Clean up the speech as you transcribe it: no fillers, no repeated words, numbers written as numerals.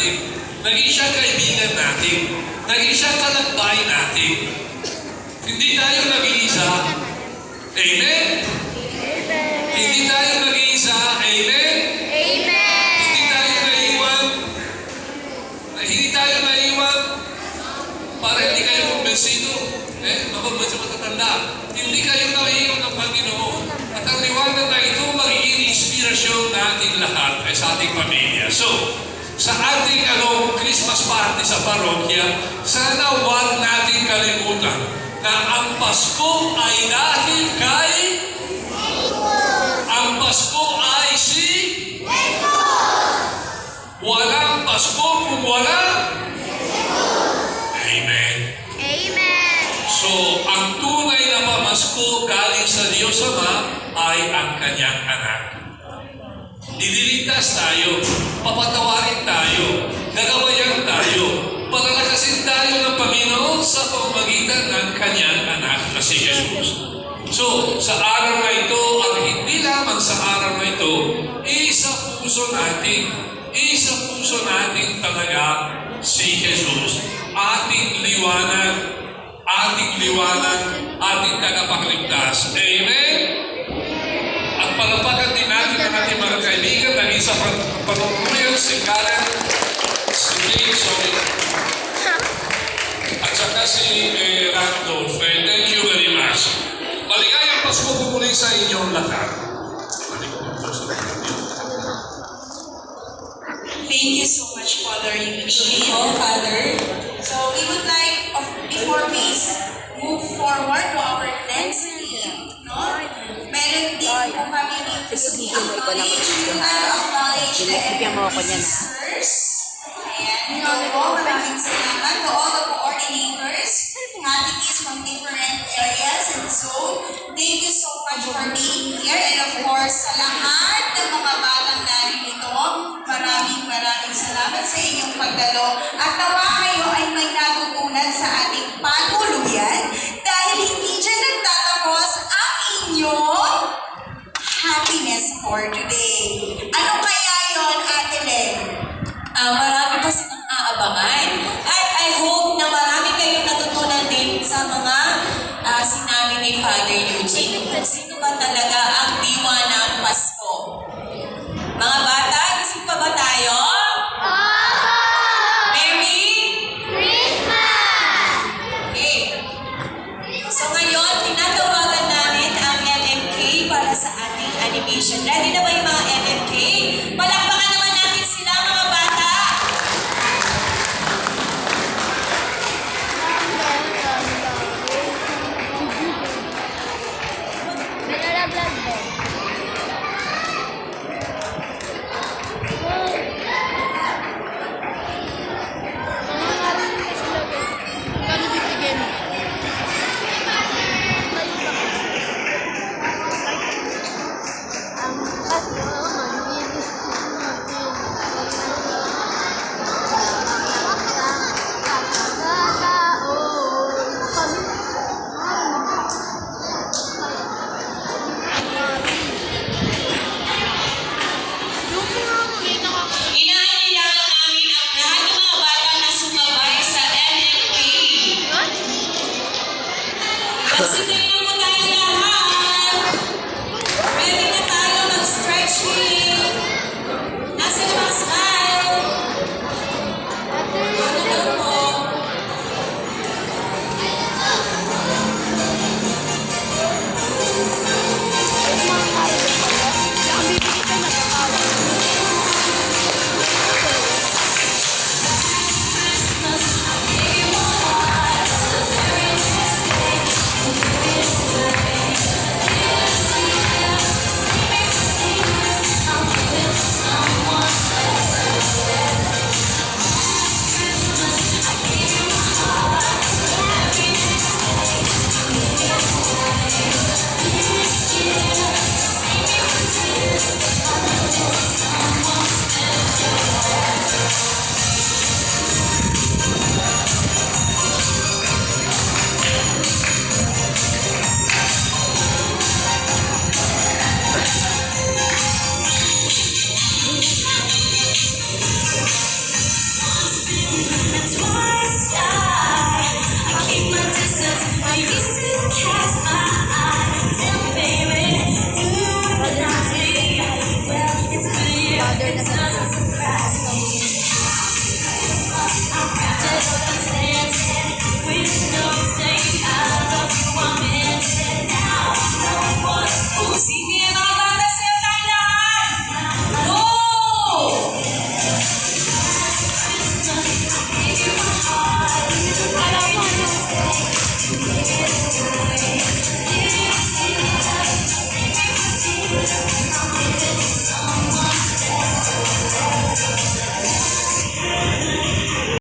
natin. Naging siya kaibigan natin. Naging siya kalakbay natin. Hindi tayo nag-iisa. Amen? Hindi tayo nag-iisa. Amen? Hindi tayo naiwan. Hindi tayo naiwan para hindi kayo kumbinsido. Medyo matatanda. Hindi kayo naiwan ng Panginoon. At ang liwanag na ito magiging inspirasyon natin lahat ay sa ating pamilya. So, sa ating Christmas party sa parokya, sana huwag natin kalimutan na ang Pasko ay dahil kay ang Pasko ay si walang Pasko kung wala. Amen. So, ang tunay na pamasko galing sa Diyos Ama ay ang kanyang anak. Dililigtas tayo, papatawarin tayo, gagawayan tayo, palalakasin tayo ng Panginoon sa pamamagitan ng kanyang anak na si Jesus. So, sa araw na ito, at hindi lamang sa araw na ito, isa puso natin talaga si Jesus. Ating liwanag, ating tagapagligtas. Amen? At palapakan din natin ang ating mga kaibigan na isa panunguyan si Karen, si James, at saka si Randolph. Thank you very much. Maligayang Pasko po muli sa inyong lahat. Thank you so much, Father Eugene. Father. So we would like, before we move forward to our next theme, meron din po kami dito si acknowledge the ministers. Ayan, maraming salamat to all the coordinators, catechists from different areas and zone. Thank you so much for being here, and of course, sa lahat ng mga batang narito, maraming salamat sa inyong pagdalo. At nawa kayo ay may natutunan sa ating patuluyan dahil hindi dyan nagtatapos ang inyong happiness for today. Ano kaya yon, Ate Len? Marami pa silang aabangan. At I hope na marami kayong natutunan din sa mga sinabi ni Father Eugene kung sino ba talaga ang diwa ng Pasko. Mga bata, gising pa ba tayo? Merry Christmas! Okay. So ngayon, tinatawagan namin ang MMK para sa ating animation. Ready na ba yung mga MMK? Palakpakan naman natin sila, mga bata! Sige.